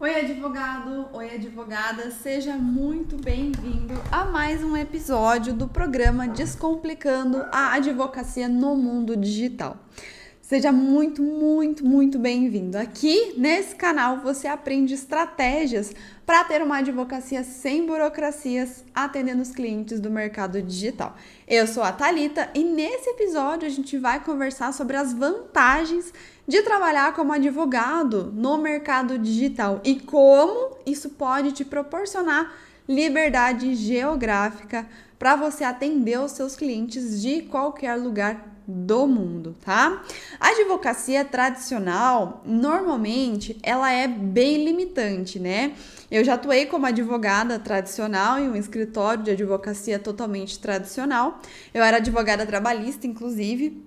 Oi, advogado! Oi, advogada! Seja muito bem-vindo a mais um episódio do programa Descomplicando a Advocacia no Mundo Digital. Seja muito bem-vindo. Aqui nesse canal você aprende estratégias para ter uma advocacia sem burocracias, atendendo os clientes do mercado digital. Eu sou a Thalita e nesse episódio a gente vai conversar sobre as vantagens de trabalhar como advogado no mercado digital e como isso pode te proporcionar liberdade geográfica para você atender os seus clientes de qualquer lugar do mundo, tá? A advocacia tradicional, normalmente, ela é bem limitante, né? Eu já atuei como advogada tradicional em um escritório de advocacia totalmente tradicional. Eu era advogada trabalhista, inclusive,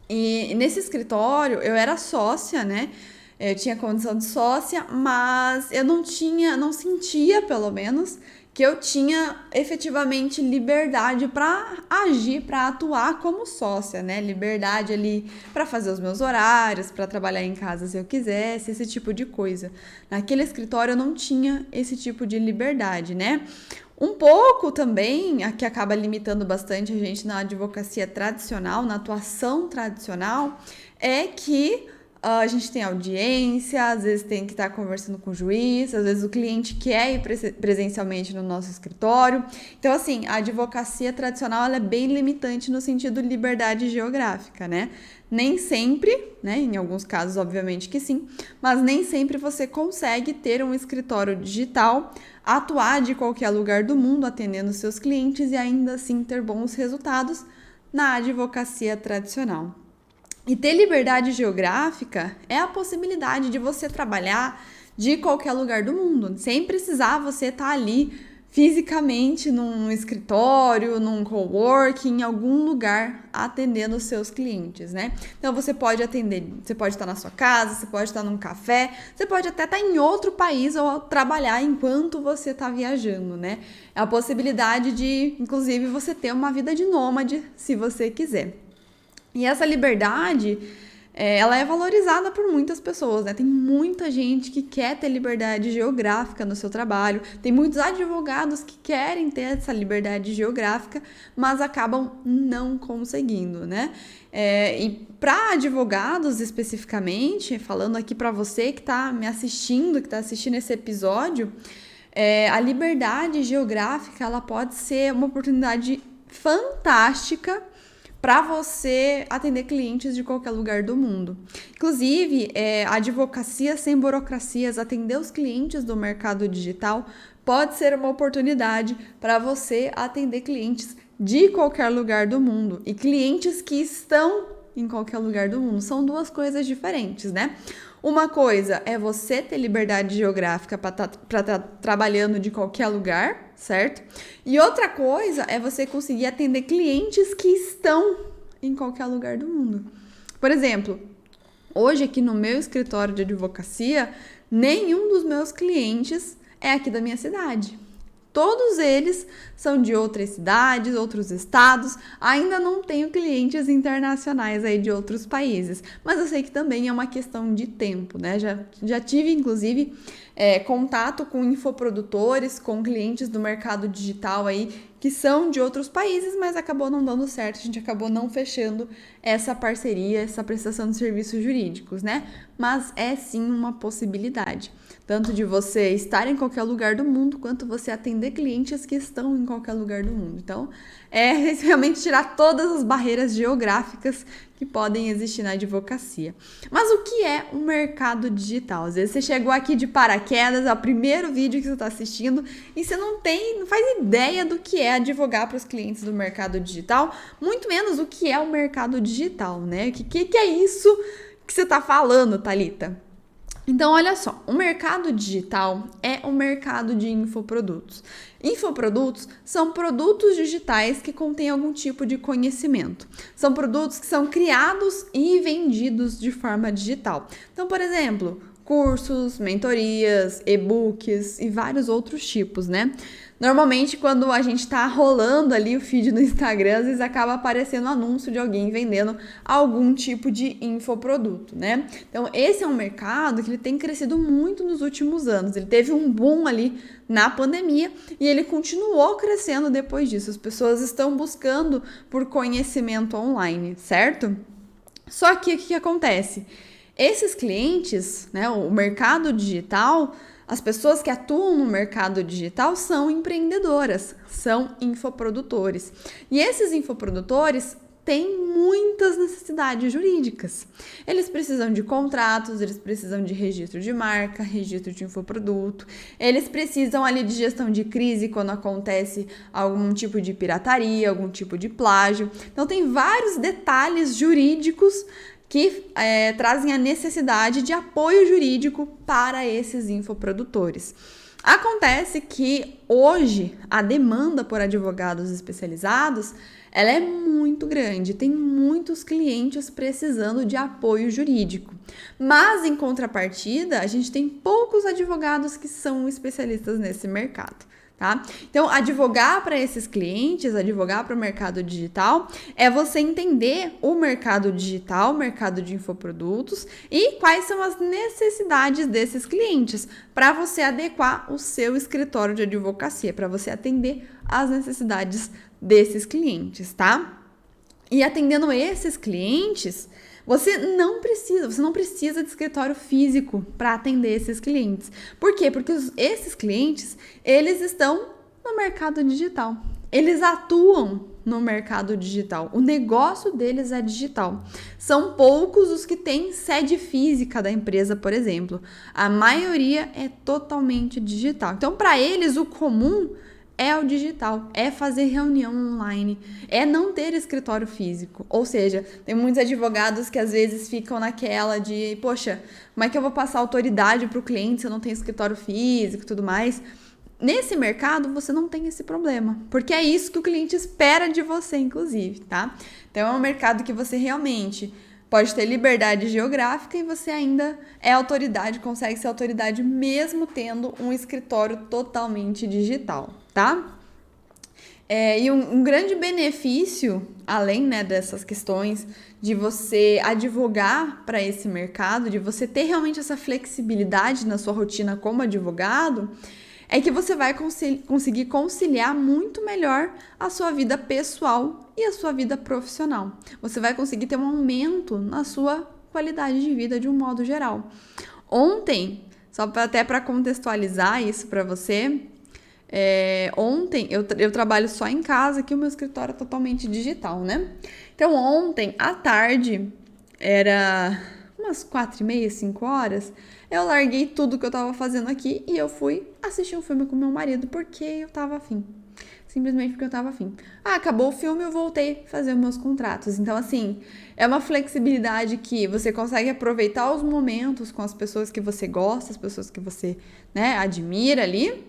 e nesse escritório eu era sócia, né? Eu tinha condição de sócia, mas eu não sentia, pelo menos, que eu tinha efetivamente liberdade para agir, para atuar como sócia, né? Liberdade ali para fazer os meus horários, para trabalhar em casa se eu quisesse, esse tipo de coisa. Naquele escritório eu não tinha esse tipo de liberdade, né? Um pouco também, que acaba limitando bastante a gente na advocacia tradicional, na atuação tradicional, é que a gente tem audiência, às vezes tem que estar conversando com o juiz, às vezes o cliente quer ir presencialmente no nosso escritório. Então, assim, a advocacia tradicional ela é bem limitante no sentido de liberdade geográfica, né? Nem sempre, né? Em alguns casos, obviamente que sim, mas nem sempre você consegue ter um escritório digital, atuar de qualquer lugar do mundo, atendendo seus clientes e ainda assim ter bons resultados na advocacia tradicional. E ter liberdade geográfica é a possibilidade de você trabalhar de qualquer lugar do mundo, sem precisar você estar ali fisicamente num escritório, num coworking, em algum lugar atendendo os seus clientes, né? Então você pode atender, você pode estar na sua casa, você pode estar num café, você pode até estar em outro país ou trabalhar enquanto você está viajando, né? É a possibilidade de, inclusive, você ter uma vida de nômade, se você quiser. E essa liberdade, ela é valorizada por muitas pessoas, né? Tem muita gente que quer ter liberdade geográfica no seu trabalho, tem muitos advogados que querem ter essa liberdade geográfica, mas acabam não conseguindo, né? E para advogados especificamente, falando aqui para você que está me assistindo, que está assistindo esse episódio, a liberdade geográfica, ela pode ser uma oportunidade fantástica para você atender clientes de qualquer lugar do mundo. Inclusive, a advocacia sem burocracias, atender os clientes do mercado digital, pode ser uma oportunidade para você atender clientes de qualquer lugar do mundo e clientes que estão em qualquer lugar do mundo. São duas coisas diferentes, né? Uma coisa é você ter liberdade geográfica para estar trabalhando de qualquer lugar, certo? E outra coisa é você conseguir atender clientes que estão em qualquer lugar do mundo. Por exemplo, hoje aqui no meu escritório de advocacia, nenhum dos meus clientes é aqui da minha cidade. Todos eles são de outras cidades, outros estados. Ainda não tenho clientes internacionais aí de outros países, mas eu sei que também é uma questão de tempo, né? Já tive, inclusive, contato com infoprodutores, com clientes do mercado digital aí que são de outros países, mas acabou não dando certo, a gente acabou não fechando essa parceria, essa prestação de serviços jurídicos, né? Mas é sim uma possibilidade, tanto de você estar em qualquer lugar do mundo, quanto você atender clientes que estão em qualquer lugar do mundo. Então, é realmente tirar todas as barreiras geográficas que podem existir na advocacia. Mas o que é um mercado digital? Às vezes você chegou aqui de paraquedas, é o primeiro vídeo que você está assistindo e você não faz ideia do que é advogar para os clientes do mercado digital, muito menos o que é o mercado digital, né? O que é isso que você está falando, Thalita? Então, olha só, o mercado digital é um mercado de infoprodutos. Infoprodutos são produtos digitais que contêm algum tipo de conhecimento. São produtos que são criados e vendidos de forma digital. Então, por exemplo, cursos, mentorias, e-books e vários outros tipos, né? Normalmente, quando a gente tá rolando ali o feed no Instagram, às vezes acaba aparecendo um anúncio de alguém vendendo algum tipo de infoproduto, né? Então, esse é um mercado que ele tem crescido muito nos últimos anos. Ele teve um boom ali na pandemia e ele continuou crescendo depois disso. As pessoas estão buscando por conhecimento online, certo? Só que o que acontece? Esses clientes, né, o mercado digital, as pessoas que atuam no mercado digital são empreendedoras, são infoprodutores. E esses infoprodutores têm muitas necessidades jurídicas. Eles precisam de contratos, eles precisam de registro de marca, registro de infoproduto, eles precisam ali de gestão de crise quando acontece algum tipo de pirataria, algum tipo de plágio. Então tem vários detalhes jurídicos que trazem a necessidade de apoio jurídico para esses infoprodutores. Acontece que hoje a demanda por advogados especializados ela é muito grande, tem muitos clientes precisando de apoio jurídico. Mas, em contrapartida, a gente tem poucos advogados que são especialistas nesse mercado. Tá? Então, advogar para esses clientes, advogar para o mercado digital, é você entender o mercado digital, o mercado de infoprodutos e quais são as necessidades desses clientes para você adequar o seu escritório de advocacia, para você atender às necessidades desses clientes, tá? E atendendo esses clientes, você não precisa de escritório físico para atender esses clientes. Por quê? Porque esses clientes, eles estão no mercado digital. Eles atuam no mercado digital. O negócio deles é digital. São poucos os que têm sede física da empresa, por exemplo. A maioria é totalmente digital. Então, para eles, o comum é o digital, é fazer reunião online, é não ter escritório físico. Ou seja, tem muitos advogados que às vezes ficam naquela de, poxa, como é que eu vou passar autoridade para o cliente se eu não tenho escritório físico e tudo mais? Nesse mercado, você não tem esse problema, porque é isso que o cliente espera de você, inclusive, tá? Então, é um mercado que você realmente pode ter liberdade geográfica e você ainda é autoridade, consegue ser autoridade mesmo tendo um escritório totalmente digital, tá? E um grande benefício, além, né, dessas questões de você advogar para esse mercado, de você ter realmente essa flexibilidade na sua rotina como advogado, é que você vai conseguir conciliar muito melhor a sua vida pessoal e a sua vida profissional. Você vai conseguir ter um aumento na sua qualidade de vida de um modo geral. Ontem, até para contextualizar isso para você, ontem eu trabalho só em casa, que o meu escritório é totalmente digital, né? Então ontem à tarde, era umas 4h30, 5 horas, eu larguei tudo que eu tava fazendo aqui e eu fui assistir um filme com meu marido porque eu tava afim. Simplesmente porque eu tava afim. Acabou o filme, eu voltei a fazer os meus contratos. Então, assim, é uma flexibilidade que você consegue aproveitar os momentos com as pessoas que você gosta, as pessoas que você, né, admira ali,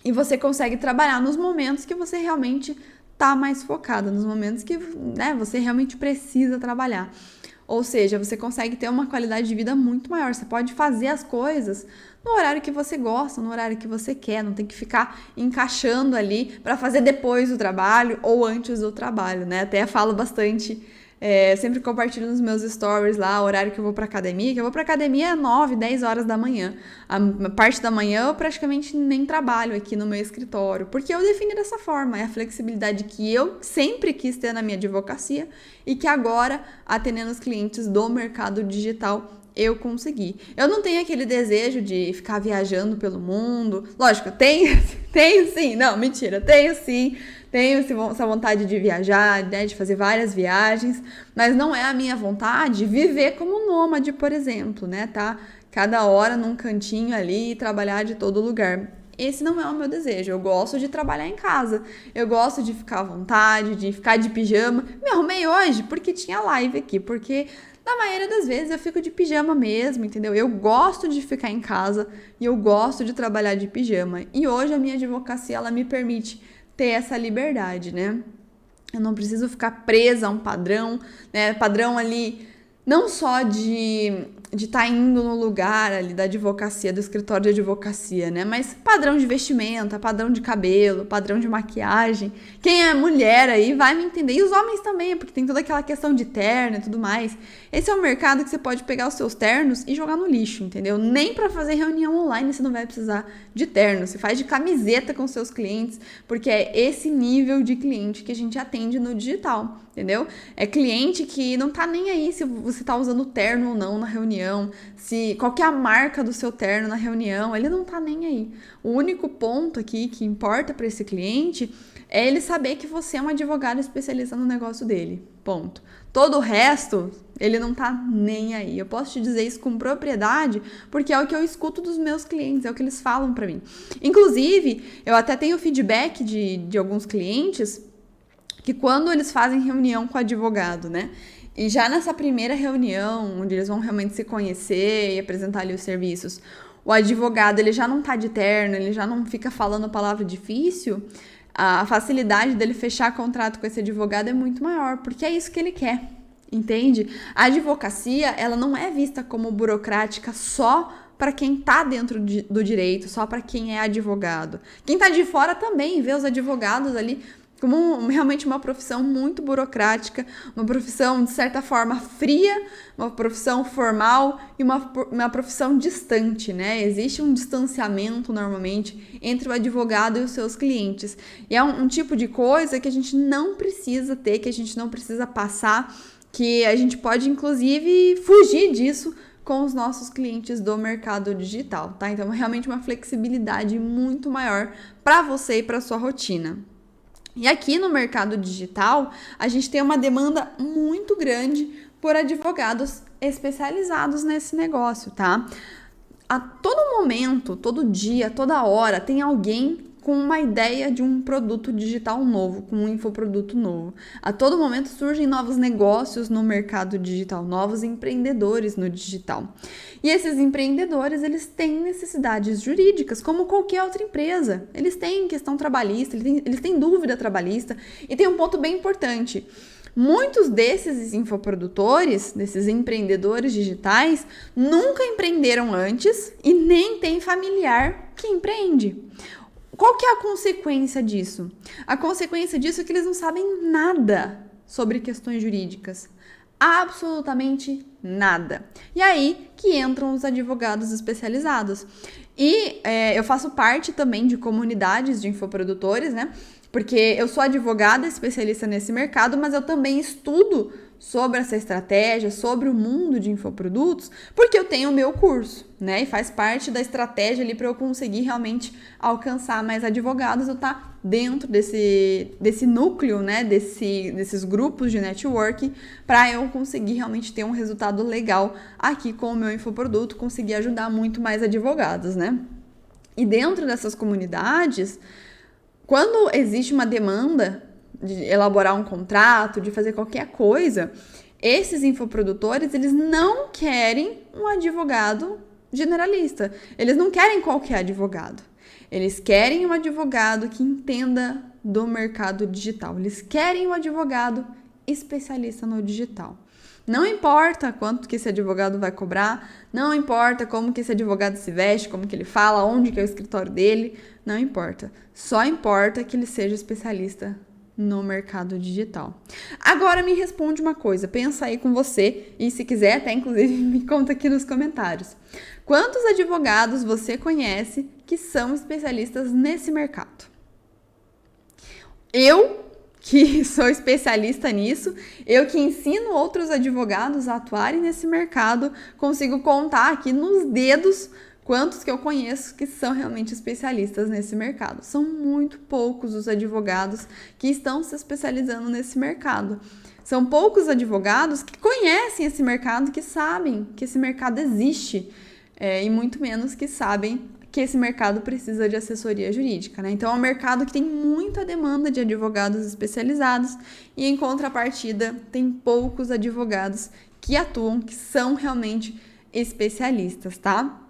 e você consegue trabalhar nos momentos que você realmente tá mais focada, nos momentos que, né, você realmente precisa trabalhar. Ou seja, você consegue ter uma qualidade de vida muito maior. Você pode fazer as coisas no horário que você gosta, no horário que você quer. Não tem que ficar encaixando ali para fazer depois do trabalho ou antes do trabalho, né? Até falo bastante, sempre compartilho nos meus stories lá o horário que eu vou para academia. Que eu vou para academia 9, 10 horas da manhã. A parte da manhã eu praticamente nem trabalho aqui no meu escritório, porque eu defini dessa forma. É a flexibilidade que eu sempre quis ter na minha advocacia e que agora, atendendo os clientes do mercado digital, eu consegui. Eu não tenho aquele desejo de ficar viajando pelo mundo. Lógico, tenho sim. Não, mentira, tenho sim. Tenho essa vontade de viajar, né, de fazer várias viagens, mas não é a minha vontade viver como nômade, por exemplo, né, tá? Cada hora num cantinho ali e trabalhar de todo lugar. Esse não é o meu desejo. Eu gosto de trabalhar em casa. Eu gosto de ficar à vontade, de ficar de pijama. Me arrumei hoje porque tinha live aqui, porque na maioria das vezes eu fico de pijama mesmo, entendeu? Eu gosto de ficar em casa e eu gosto de trabalhar de pijama. E hoje a minha advocacia, ela me permite ter essa liberdade, né? Eu não preciso ficar presa a um padrão, né? Padrão ali não só de estar indo no lugar ali da advocacia, do escritório de advocacia, né? Mas padrão de vestimenta, padrão de cabelo, padrão de maquiagem. Quem é mulher aí vai me entender. E os homens também, porque tem toda aquela questão de terno e tudo mais. Esse é um mercado que você pode pegar os seus ternos e jogar no lixo, entendeu? Nem para fazer reunião online você não vai precisar de terno. Você faz de camiseta com seus clientes, porque é esse nível de cliente que a gente atende no digital, entendeu? É cliente que não tá nem aí se você tá usando terno ou não na reunião, se qual que é a marca do seu terno na reunião, ele não tá nem aí. O único ponto aqui que importa para esse cliente é ele saber que você é um advogado especialista no negócio dele. Ponto. Todo o resto, ele não tá nem aí. Eu posso te dizer isso com propriedade, porque é o que eu escuto dos meus clientes, é o que eles falam para mim. Inclusive, eu até tenho feedback de alguns clientes que quando eles fazem reunião com o advogado, né? E já nessa primeira reunião, onde eles vão realmente se conhecer e apresentar ali os serviços, o advogado, ele já não tá de terno, ele já não fica falando palavra difícil, a facilidade dele fechar contrato com esse advogado é muito maior, porque é isso que ele quer, entende? A advocacia, ela não é vista como burocrática só para quem tá dentro do direito, só para quem é advogado. Quem tá de fora também vê os advogados ali como realmente uma profissão muito burocrática, uma profissão, de certa forma, fria, uma profissão formal e uma profissão distante, né? Existe um distanciamento, normalmente, entre o advogado e os seus clientes. E é um tipo de coisa que a gente não precisa ter, que a gente não precisa passar, que a gente pode, inclusive, fugir disso com os nossos clientes do mercado digital, tá? Então, realmente uma flexibilidade muito maior para você e para sua rotina. E aqui no mercado digital, a gente tem uma demanda muito grande por advogados especializados nesse negócio, tá? A todo momento, todo dia, toda hora, tem alguém com uma ideia de um produto digital novo, com um infoproduto novo. A todo momento surgem novos negócios no mercado digital, novos empreendedores no digital. E esses empreendedores, eles têm necessidades jurídicas, como qualquer outra empresa. Eles têm questão trabalhista, eles têm dúvida trabalhista. E tem um ponto bem importante. Muitos desses infoprodutores, desses empreendedores digitais, nunca empreenderam antes e nem tem familiar que empreende. Qual que é a consequência disso? A consequência disso é que eles não sabem nada sobre questões jurídicas. Absolutamente nada. E aí que entram os advogados especializados. E eu faço parte também de comunidades de infoprodutores, né? Porque eu sou advogada especialista nesse mercado, mas eu também estudo sobre essa estratégia, sobre o mundo de infoprodutos, porque eu tenho o meu curso, né? E faz parte da estratégia ali para eu conseguir realmente alcançar mais advogados, eu estar dentro desse núcleo, né? Desses grupos de networking, para eu conseguir realmente ter um resultado legal aqui com o meu infoproduto, conseguir ajudar muito mais advogados, né? E dentro dessas comunidades, quando existe uma demanda de elaborar um contrato, de fazer qualquer coisa, esses infoprodutores, eles não querem um advogado generalista. Eles não querem qualquer advogado. Eles querem um advogado que entenda do mercado digital. Eles querem um advogado especialista no digital. Não importa quanto que esse advogado vai cobrar, não importa como que esse advogado se veste, como que ele fala, onde que é o escritório dele, não importa. Só importa que ele seja especialista no mercado digital. Agora me responde uma coisa, pensa aí com você e se quiser até inclusive me conta aqui nos comentários. Quantos advogados você conhece que são especialistas nesse mercado? Eu, que sou especialista nisso, eu que ensino outros advogados a atuarem nesse mercado, consigo contar aqui nos dedos quantos que eu conheço que são realmente especialistas nesse mercado. São muito poucos os advogados que estão se especializando nesse mercado. São poucos advogados que conhecem esse mercado, que sabem que esse mercado existe, e muito menos que sabem que esse mercado precisa de assessoria jurídica, né? Então é um mercado que tem muita demanda de advogados especializados e, em contrapartida, tem poucos advogados que atuam, que são realmente especialistas, tá?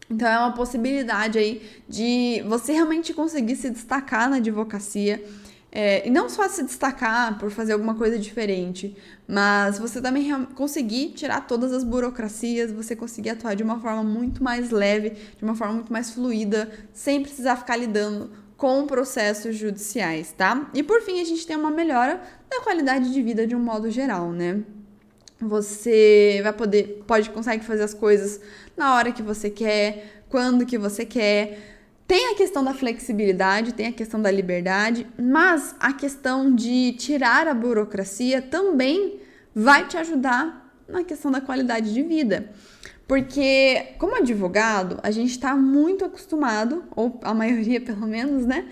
Então é uma possibilidade aí de você realmente conseguir se destacar na advocacia, E não só se destacar por fazer alguma coisa diferente, mas você também conseguir tirar todas as burocracias, você conseguir atuar de uma forma muito mais leve, de uma forma muito mais fluida, sem precisar ficar lidando com processos judiciais, tá? E por fim, a gente tem uma melhora da qualidade de vida de um modo geral, né? Você consegue fazer as coisas na hora que você quer, quando que você quer. Tem a questão da flexibilidade, tem a questão da liberdade, mas a questão de tirar a burocracia também vai te ajudar na questão da qualidade de vida. Porque, como advogado, a gente está muito acostumado, ou a maioria pelo menos, né?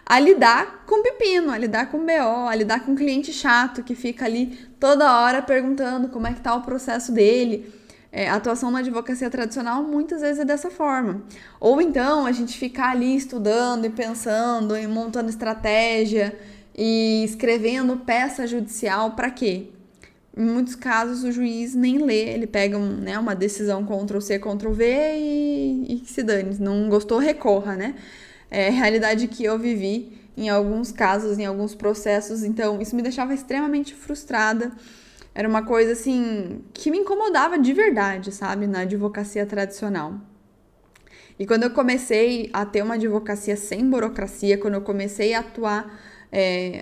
A lidar com pepino, a lidar com BO, a lidar com cliente chato que fica ali toda hora perguntando como é que tá o processo dele. A atuação na advocacia tradicional muitas vezes é dessa forma. Ou então a gente ficar ali estudando e pensando e montando estratégia e escrevendo peça judicial para quê? Em muitos casos o juiz nem lê, ele pega uma decisão Ctrl+C, Ctrl+V e que se dane, não gostou, recorra, né? É a realidade que eu vivi em alguns casos, em alguns processos, então isso me deixava extremamente frustrada. Era uma coisa, assim, que me incomodava de verdade, sabe, na advocacia tradicional. E quando eu comecei a ter uma advocacia sem burocracia, quando eu comecei a atuar,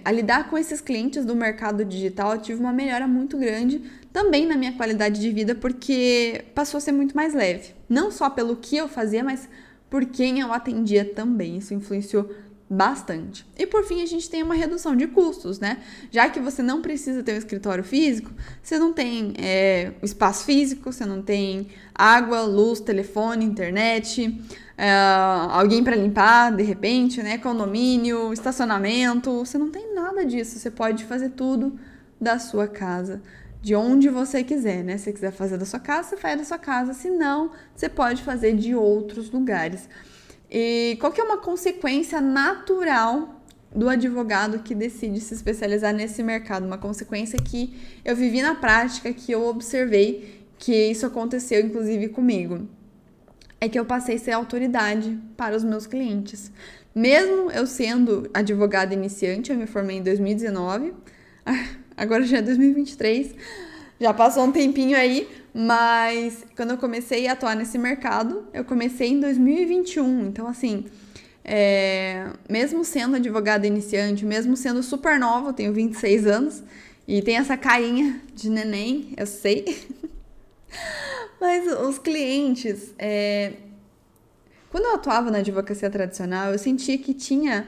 a lidar com esses clientes do mercado digital, eu tive uma melhora muito grande também na minha qualidade de vida, porque passou a ser muito mais leve. Não só pelo que eu fazia, mas por quem eu atendia também. Isso influenciou bastante. E por fim, a gente tem uma redução de custos, né? Já que você não precisa ter um escritório físico, você não tem espaço físico, você não tem água, luz, telefone, internet, alguém para limpar, de repente, né? Condomínio, estacionamento, você não tem nada disso. Você pode fazer tudo da sua casa, de onde você quiser, né? Se você quiser fazer da sua casa, você faz da sua casa. Se não, você pode fazer de outros lugares. E qual que é uma consequência natural do advogado que decide se especializar nesse mercado? Uma consequência que eu vivi na prática, que eu observei, que isso aconteceu inclusive comigo. É que eu passei a ser autoridade para os meus clientes. Mesmo eu sendo advogada iniciante, eu me formei em 2019, agora já é 2023, já passou um tempinho aí, mas quando eu comecei a atuar nesse mercado, eu comecei em 2021. Então, assim, mesmo sendo advogada iniciante, mesmo sendo super nova, eu tenho 26 anos, e tem essa carinha de neném, eu sei. Mas os clientes, quando eu atuava na advocacia tradicional, eu sentia que tinha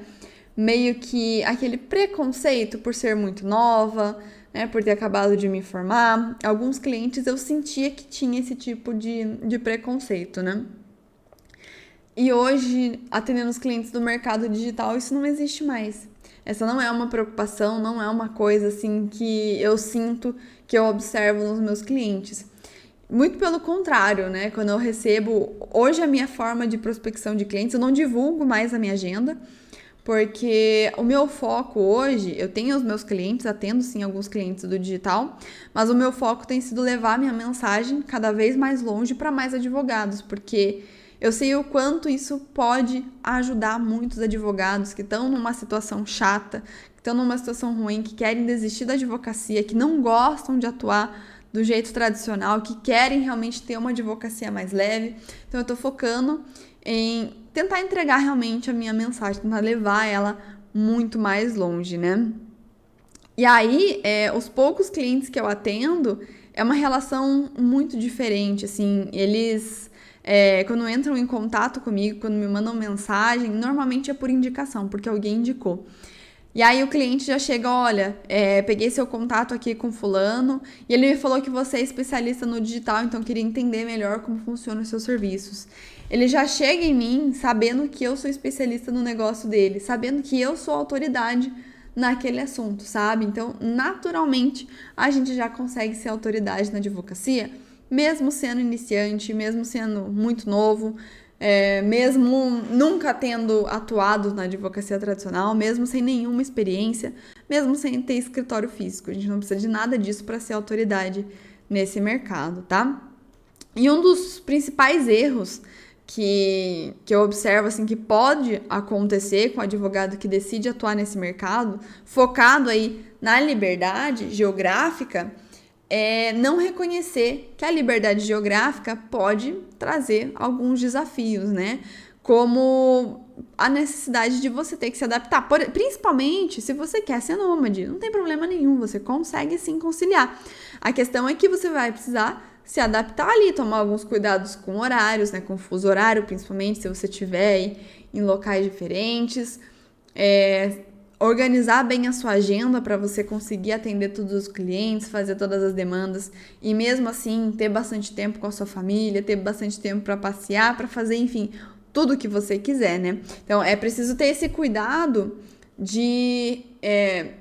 meio que aquele preconceito por ser muito nova, né, por ter acabado de me formar. Alguns clientes eu sentia que tinha esse tipo de preconceito, né? E hoje, atendendo os clientes do mercado digital, isso não existe mais. Essa não é uma preocupação, não é uma coisa assim que eu sinto, que eu observo nos meus clientes. Muito pelo contrário, né? Quando eu recebo... Hoje a minha forma de prospecção de clientes, eu não divulgo mais a minha agenda, porque o meu foco hoje, eu tenho os meus clientes, atendo sim alguns clientes do digital, mas o meu foco tem sido levar minha mensagem cada vez mais longe para mais advogados, porque eu sei o quanto isso pode ajudar muitos advogados que estão numa situação chata, que estão numa situação ruim, que querem desistir da advocacia, que não gostam de atuar do jeito tradicional, que querem realmente ter uma advocacia mais leve. Então eu estou focando em tentar entregar realmente a minha mensagem, tentar levar ela muito mais longe, né? E aí, os poucos clientes que eu atendo, é uma relação muito diferente, assim, eles, quando entram em contato comigo, quando me mandam mensagem, normalmente é por indicação, porque alguém indicou. E aí o cliente já chega, olha, peguei seu contato aqui com fulano e ele me falou que você é especialista no digital, então queria entender melhor como funcionam os seus serviços. Ele já chega em mim sabendo que eu sou especialista no negócio dele, sabendo que eu sou autoridade naquele assunto, sabe? Então, naturalmente, a gente já consegue ser autoridade na advocacia, mesmo sendo iniciante, mesmo sendo muito novo, mesmo nunca tendo atuado na advocacia tradicional, mesmo sem nenhuma experiência, mesmo sem ter escritório físico. A gente não precisa de nada disso para ser autoridade nesse mercado, tá? E um dos principais erros que eu observo assim que pode acontecer com o advogado que decide atuar nesse mercado, focado aí na liberdade geográfica, é não reconhecer que a liberdade geográfica pode trazer alguns desafios, né? Como a necessidade de você ter que se adaptar, principalmente se você quer ser nômade, não tem problema nenhum, você consegue sim conciliar. A questão é que você vai precisar se adaptar ali, tomar alguns cuidados com horários, né, com fuso horário, principalmente se você estiver aí em locais diferentes, organizar bem a sua agenda para você conseguir atender todos os clientes, fazer todas as demandas e mesmo assim ter bastante tempo com a sua família, ter bastante tempo para passear, para fazer, enfim, tudo que você quiser, né? Então, é preciso ter esse cuidado de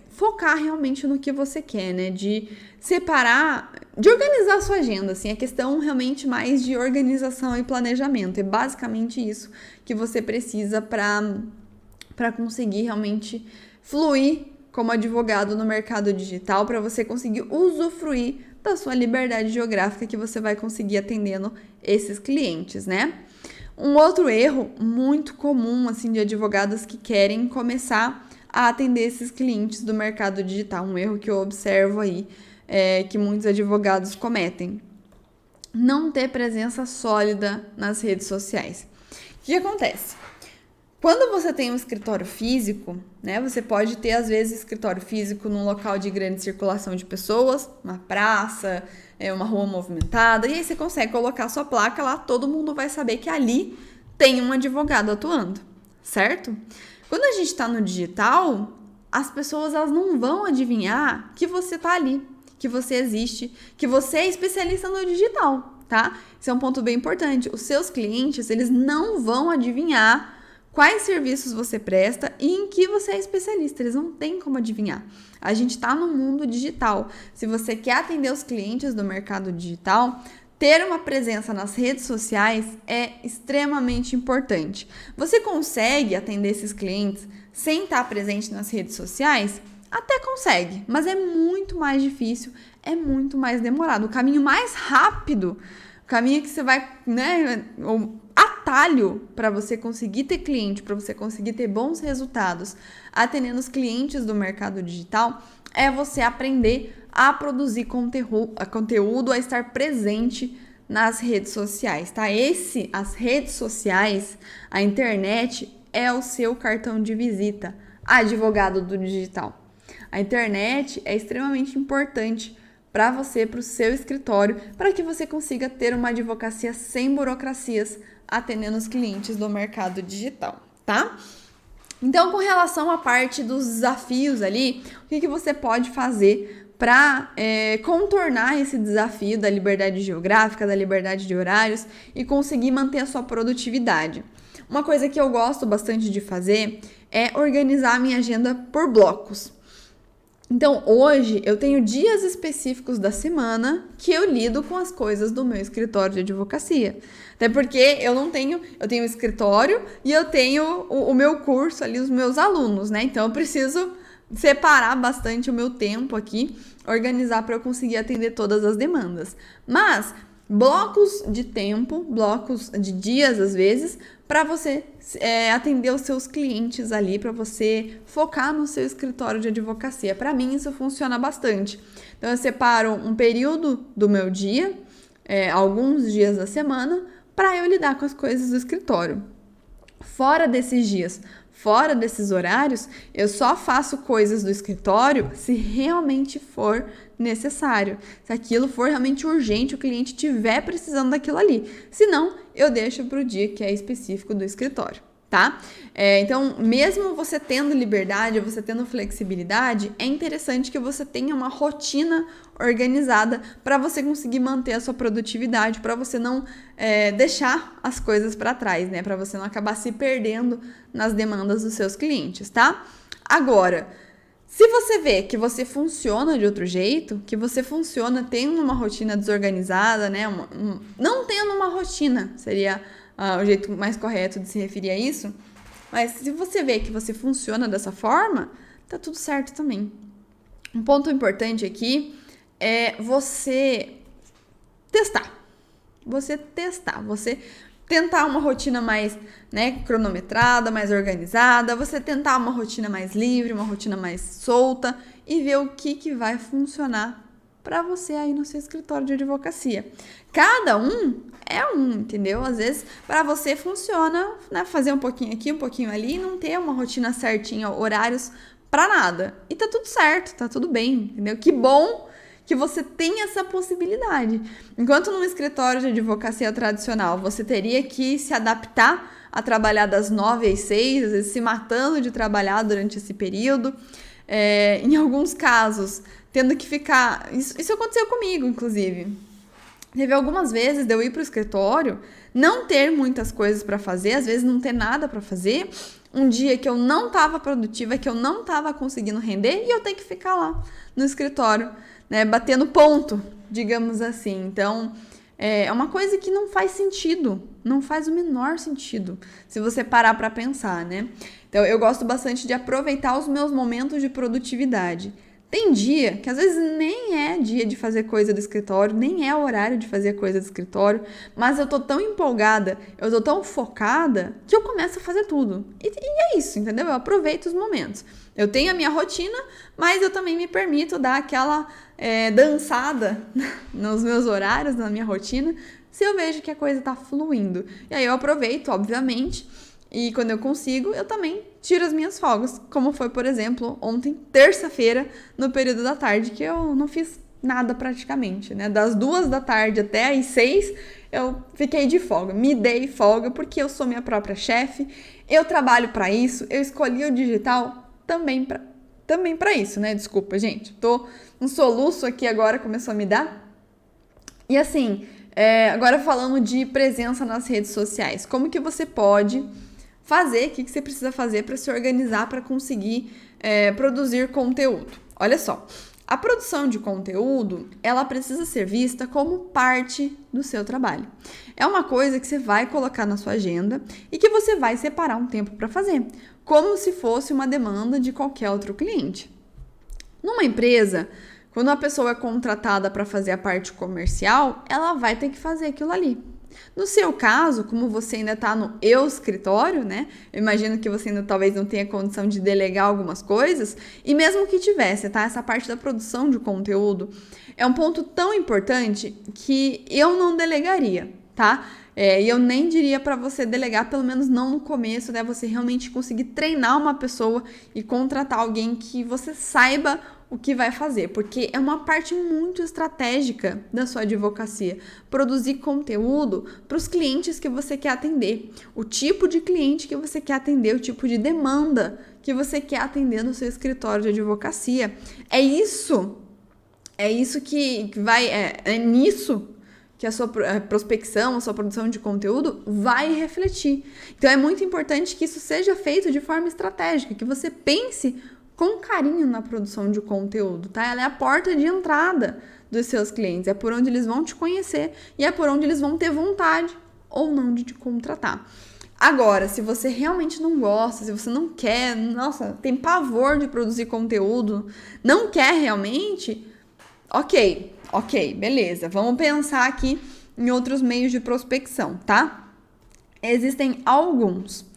focar realmente no que você quer, né? De separar, de organizar a sua agenda, assim, é questão realmente mais de organização e planejamento. É basicamente isso que você precisa para conseguir realmente fluir como advogado no mercado digital, para você conseguir usufruir da sua liberdade geográfica que você vai conseguir atendendo esses clientes, né? Um outro erro muito comum, assim, de advogados que querem começar a atender esses clientes do mercado digital, um erro que eu observo aí, que muitos advogados cometem. Não ter presença sólida nas redes sociais. O que acontece? Quando você tem um escritório físico, né, você pode ter, às vezes, escritório físico num local de grande circulação de pessoas, uma praça, uma rua movimentada, e aí você consegue colocar sua placa lá, todo mundo vai saber que ali tem um advogado atuando, certo? Quando a gente está no digital, as pessoas elas não vão adivinhar que você está ali, que você existe, que você é especialista no digital, tá? Esse é um ponto bem importante. Os seus clientes, eles não vão adivinhar quais serviços você presta e em que você é especialista. Eles não têm como adivinhar. A gente está no mundo digital. Se você quer atender os clientes do mercado digital, ter uma presença nas redes sociais é extremamente importante. Você consegue atender esses clientes sem estar presente nas redes sociais? Até consegue, mas é muito mais difícil, é muito mais demorado. O caminho mais rápido, o caminho que você vai, né, o atalho para você conseguir ter cliente, para você conseguir ter bons resultados atendendo os clientes do mercado digital, é você aprender a produzir conteúdo, a estar presente nas redes sociais, tá? As redes sociais, a internet é o seu cartão de visita, advogado do digital. A internet é extremamente importante para você, para o seu escritório, para que você consiga ter uma advocacia sem burocracias, atendendo os clientes do mercado digital, tá? Então, com relação à parte dos desafios ali, o que você pode fazer para contornar esse desafio da liberdade geográfica, da liberdade de horários e conseguir manter a sua produtividade? Uma coisa que eu gosto bastante de fazer é organizar a minha agenda por blocos. Então, hoje eu tenho dias específicos da semana que eu lido com as coisas do meu escritório de advocacia. Até porque eu tenho um escritório e eu tenho o meu curso ali, os meus alunos, né? Então, eu preciso separar bastante o meu tempo aqui, organizar para eu conseguir atender todas as demandas. Mas blocos de tempo, blocos de dias às vezes, para você atender os seus clientes ali, para você focar no seu escritório de advocacia. Para mim isso funciona bastante. Então eu separo um período do meu dia, alguns dias da semana, para eu lidar com as coisas do escritório. Fora desses dias, fora desses horários, eu só faço coisas do escritório se realmente for necessário. Se aquilo for realmente urgente, o cliente estiver precisando daquilo ali. Se não, eu deixo para o dia que é específico do escritório, tá? Então, mesmo você tendo liberdade, você tendo flexibilidade, é interessante que você tenha uma rotina organizada para você conseguir manter a sua produtividade, para você não deixar as coisas para trás, né? Para você não acabar se perdendo nas demandas dos seus clientes, tá? Agora, se você vê que você funciona de outro jeito, que você funciona tendo uma rotina desorganizada, né? Não tendo uma rotina, seria o jeito mais correto de se referir a isso. Mas se você vê que você funciona dessa forma, tá tudo certo também. Um ponto importante aqui é você testar. Você tentar uma rotina mais, né, cronometrada, mais organizada, você tentar uma rotina mais livre, uma rotina mais solta e ver o que vai funcionar para você aí no seu escritório de advocacia. Cada um é um, entendeu? Às vezes, para você funciona, né, fazer um pouquinho aqui, um pouquinho ali e não ter uma rotina certinha, horários para nada. E tá tudo certo, tá tudo bem, entendeu? Que bom que você tem essa possibilidade. Enquanto num escritório de advocacia tradicional, você teria que se adaptar a trabalhar das 9 às 6, às vezes se matando de trabalhar durante esse período. Em alguns casos, tendo que ficar... Isso aconteceu comigo, inclusive. Teve algumas vezes de eu ir para o escritório, não ter muitas coisas para fazer, às vezes não ter nada para fazer, um dia que eu não estava produtiva, que eu não estava conseguindo render, e eu tenho que ficar lá no escritório, né, batendo ponto, digamos assim. Então, é uma coisa que não faz sentido, não faz o menor sentido, se você parar para pensar, né? Então, eu gosto bastante de aproveitar os meus momentos de produtividade. Tem dia que às vezes nem é dia de fazer coisa do escritório, nem é horário de fazer coisa do escritório, mas eu tô tão empolgada, eu tô tão focada que eu começo a fazer tudo. E é isso, entendeu? Eu aproveito os momentos. Eu tenho a minha rotina, mas eu também me permito dar aquela dançada nos meus horários, na minha rotina, se eu vejo que a coisa tá fluindo. E aí eu aproveito, obviamente, e quando eu consigo, eu também tiro as minhas folgas, como foi, por exemplo, ontem, terça-feira, no período da tarde, que eu não fiz nada praticamente, né? Das 2 da tarde até as 6, eu fiquei de folga, me dei folga, porque eu sou minha própria chefe, eu trabalho para isso, eu escolhi o digital também para isso, né? Desculpa, gente, tô um soluço aqui agora, começou a me dar. E assim, agora falando de presença nas redes sociais, como que você pode fazer, o que você precisa fazer para se organizar para conseguir produzir conteúdo? Olha só, a produção de conteúdo, ela precisa ser vista como parte do seu trabalho. É uma coisa que você vai colocar na sua agenda e que você vai separar um tempo para fazer, como se fosse uma demanda de qualquer outro cliente. Numa empresa, quando uma pessoa é contratada para fazer a parte comercial, ela vai ter que fazer aquilo ali. No seu caso, como você ainda está no escritório, né? Eu imagino que você ainda talvez não tenha condição de delegar algumas coisas, e mesmo que tivesse, tá? Essa parte da produção de conteúdo é um ponto tão importante que eu não delegaria, tá? E eu nem diria para você delegar, pelo menos não no começo, né? Você realmente conseguir treinar uma pessoa e contratar alguém que você saiba o que vai fazer, porque é uma parte muito estratégica da sua advocacia, produzir conteúdo para os clientes que você quer atender, o tipo de cliente que você quer atender, o tipo de demanda que você quer atender no seu escritório de advocacia. É isso que vai, é nisso que a sua prospecção, a sua produção de conteúdo vai refletir. Então é muito importante que isso seja feito de forma estratégica, que você pense com carinho na produção de conteúdo, tá? Ela é a porta de entrada dos seus clientes, é por onde eles vão te conhecer e é por onde eles vão ter vontade ou não de te contratar. Agora, se você realmente não gosta, se você não quer, nossa, tem pavor de produzir conteúdo, não quer realmente, ok, beleza, vamos pensar aqui em outros meios de prospecção, tá? Existem alguns.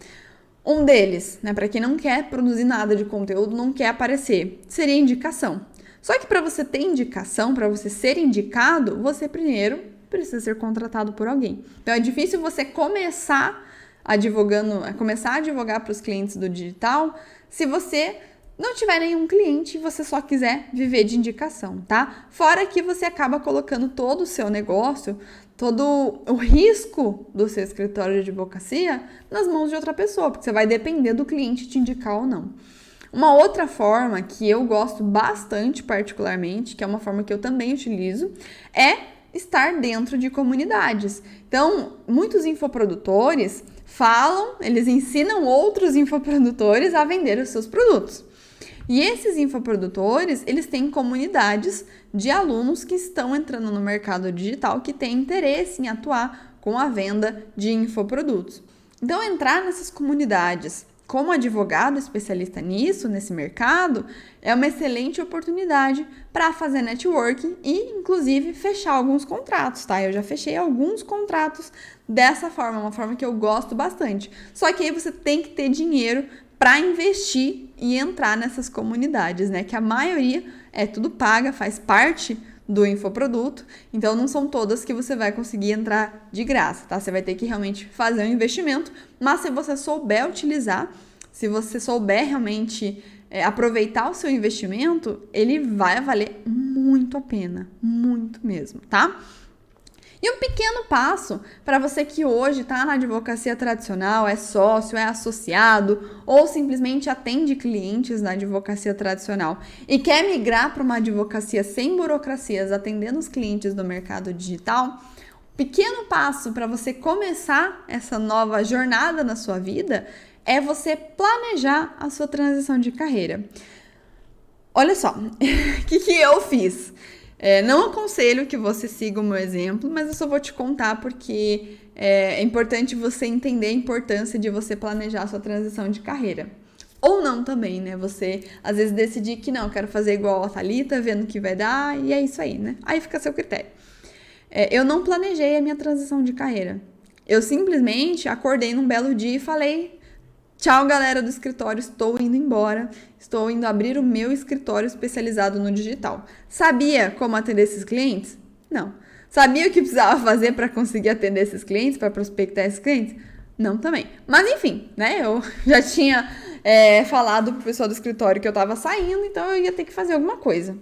Um deles, né, para quem não quer produzir nada de conteúdo, não quer aparecer, seria indicação. Só que para você ter indicação, para você ser indicado, você primeiro precisa ser contratado por alguém. Então é difícil você começar a advogar para os clientes do digital se você não tiver nenhum cliente e você só quiser viver de indicação, tá? Fora que você acaba colocando todo o seu negócio, todo o risco do seu escritório de advocacia nas mãos de outra pessoa, porque você vai depender do cliente te indicar ou não. Uma outra forma que eu gosto bastante particularmente, que é uma forma que eu também utilizo, é estar dentro de comunidades. Então, muitos infoprodutores eles ensinam outros infoprodutores a vender os seus produtos. E esses infoprodutores, eles têm comunidades de alunos que estão entrando no mercado digital, que têm interesse em atuar com a venda de infoprodutos. Então, entrar nessas comunidades, como advogado especialista nisso, nesse mercado, é uma excelente oportunidade para fazer networking e, inclusive, fechar alguns contratos, tá? Eu já fechei alguns contratos dessa forma, uma forma que eu gosto bastante. Só que aí você tem que ter dinheiro para investir e entrar nessas comunidades, né? Que a maioria é tudo paga, faz parte do infoproduto, então não são todas que você vai conseguir entrar de graça, tá? Você vai ter que realmente fazer um investimento, mas se você souber utilizar, se você souber realmente aproveitar o seu investimento, ele vai valer muito a pena, muito mesmo, tá? E um pequeno passo para você que hoje está na advocacia tradicional, é sócio, é associado ou simplesmente atende clientes na advocacia tradicional e quer migrar para uma advocacia sem burocracias, atendendo os clientes do mercado digital, pequeno passo para você começar essa nova jornada na sua vida é você planejar a sua transição de carreira. Olha só, o que eu fiz? Não aconselho que você siga o meu exemplo, mas eu só vou te contar porque é importante você entender a importância de você planejar a sua transição de carreira. Ou não também, né? Você, às vezes, decidir que não, quero fazer igual a Thalita, vendo o que vai dar, e é isso aí, né? Aí fica a seu critério. Eu não planejei a minha transição de carreira. Eu simplesmente acordei num belo dia e falei: tchau, galera do escritório, estou indo embora, estou indo abrir o meu escritório especializado no digital. Sabia como atender esses clientes? Não. Sabia o que precisava fazer para conseguir atender esses clientes, para prospectar esses clientes? Não também. Mas enfim, né, eu já tinha falado pro pessoal do escritório que eu estava saindo, então eu ia ter que fazer alguma coisa.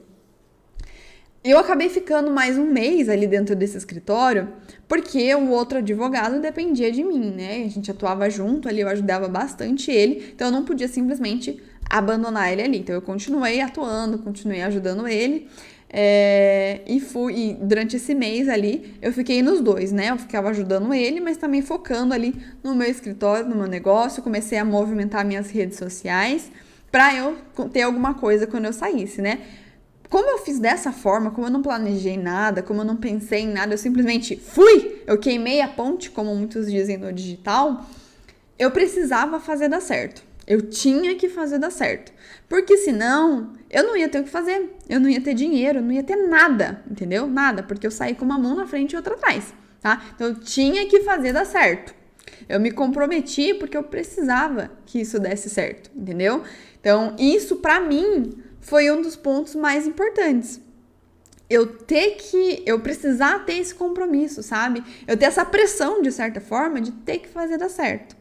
Eu acabei ficando mais um mês ali dentro desse escritório, porque o outro advogado dependia de mim, né? A gente atuava junto ali, eu ajudava bastante ele, então eu não podia simplesmente abandonar ele ali. Então eu continuei atuando, continuei ajudando ele, e durante esse mês ali, eu fiquei nos dois, né? Eu ficava ajudando ele, mas também focando ali no meu escritório, no meu negócio, comecei a movimentar minhas redes sociais para eu ter alguma coisa quando eu saísse, né? Como eu fiz dessa forma, como eu não planejei nada, como eu não pensei em nada, eu simplesmente fui, eu queimei a ponte, como muitos dizem no digital, eu precisava fazer dar certo. Eu tinha que fazer dar certo. Porque senão, eu não ia ter o que fazer. Eu não ia ter dinheiro, eu não ia ter nada, entendeu? Nada, porque eu saí com uma mão na frente e outra atrás, tá? Então, eu tinha que fazer dar certo. Eu me comprometi porque eu precisava que isso desse certo, entendeu? Então, isso pra mim foi um dos pontos mais importantes. Eu precisar ter esse compromisso, sabe? Eu ter essa pressão, de certa forma, de ter que fazer dar certo.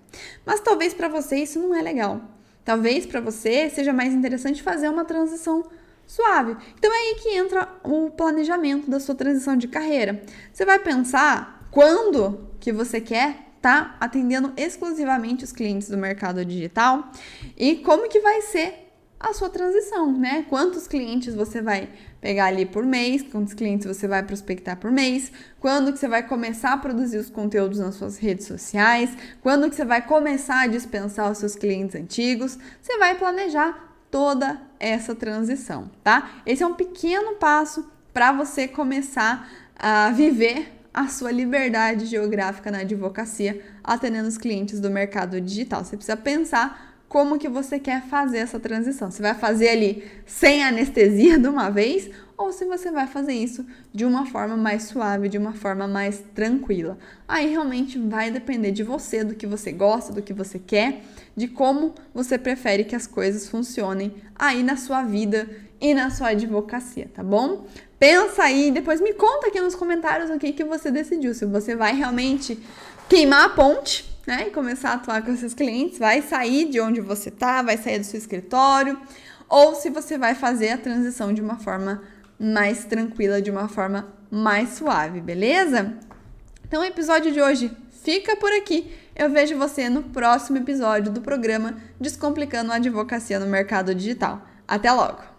Mas talvez para você isso não é legal. Talvez para você seja mais interessante fazer uma transição suave. Então é aí que entra o planejamento da sua transição de carreira. Você vai pensar quando que você quer estar atendendo exclusivamente os clientes do mercado digital e como que vai ser a sua transição, né? Quantos clientes você vai pegar ali por mês, quantos clientes você vai prospectar por mês, quando que você vai começar a produzir os conteúdos nas suas redes sociais, quando que você vai começar a dispensar os seus clientes antigos, você vai planejar toda essa transição, tá? Esse é um pequeno passo para você começar a viver a sua liberdade geográfica na advocacia, atendendo os clientes do mercado digital. Você precisa pensar como que você quer fazer essa transição. Você vai fazer ali sem anestesia de uma vez ou se você vai fazer isso de uma forma mais suave, de uma forma mais tranquila. Aí realmente vai depender de você, do que você gosta, do que você quer, de como você prefere que as coisas funcionem aí na sua vida e na sua advocacia, tá bom? Pensa aí, depois me conta aqui nos comentários o que você decidiu, se você vai realmente queimar a ponte, né, e começar a atuar com seus clientes, vai sair de onde você tá, vai sair do seu escritório, ou se você vai fazer a transição de uma forma mais tranquila, de uma forma mais suave, beleza? Então o episódio de hoje fica por aqui. Eu vejo você no próximo episódio do programa Descomplicando a Advocacia no Mercado Digital. Até logo!